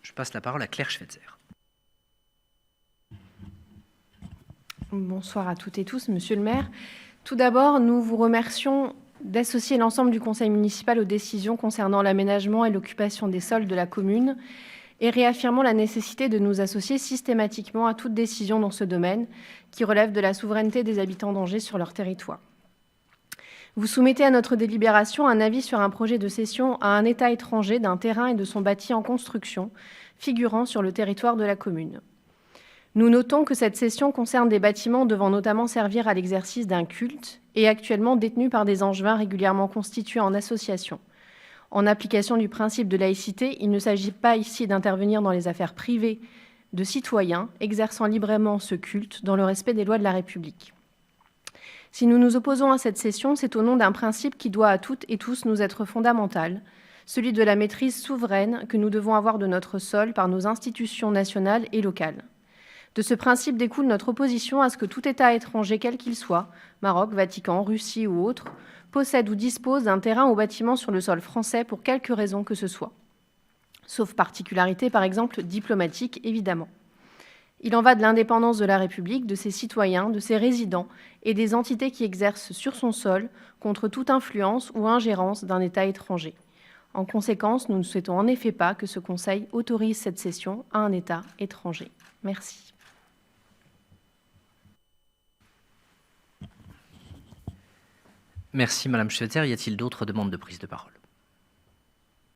Je passe la parole à Claire Schweitzer. Bonsoir à toutes et tous, Monsieur le maire. Tout d'abord, nous vous remercions d'associer l'ensemble du conseil municipal aux décisions concernant l'aménagement et l'occupation des sols de la commune et réaffirmons la nécessité de nous associer systématiquement à toute décision dans ce domaine qui relève de la souveraineté des habitants d'Angers sur leur territoire. Vous soumettez à notre délibération un avis sur un projet de cession à un État étranger d'un terrain et de son bâti en construction figurant sur le territoire de la commune. Nous notons que cette cession concerne des bâtiments devant notamment servir à l'exercice d'un culte et actuellement détenus par des angevins régulièrement constitués en association. En application du principe de laïcité, il ne s'agit pas ici d'intervenir dans les affaires privées de citoyens exerçant librement ce culte dans le respect des lois de la République. Si nous nous opposons à cette cession, c'est au nom d'un principe qui doit à toutes et tous nous être fondamental, celui de la maîtrise souveraine que nous devons avoir de notre sol par nos institutions nationales et locales. De ce principe découle notre opposition à ce que tout État étranger, quel qu'il soit, Maroc, Vatican, Russie ou autre, possède ou dispose d'un terrain ou bâtiment sur le sol français pour quelque raison que ce soit. Sauf particularité, par exemple, diplomatique, évidemment. Il en va de l'indépendance de la République, de ses citoyens, de ses résidents et des entités qui exercent sur son sol contre toute influence ou ingérence d'un État étranger. En conséquence, nous ne souhaitons en effet pas que ce Conseil autorise cette cession à un État étranger. Merci. Merci Madame Schweitzer. Y a-t-il d'autres demandes de prise de parole?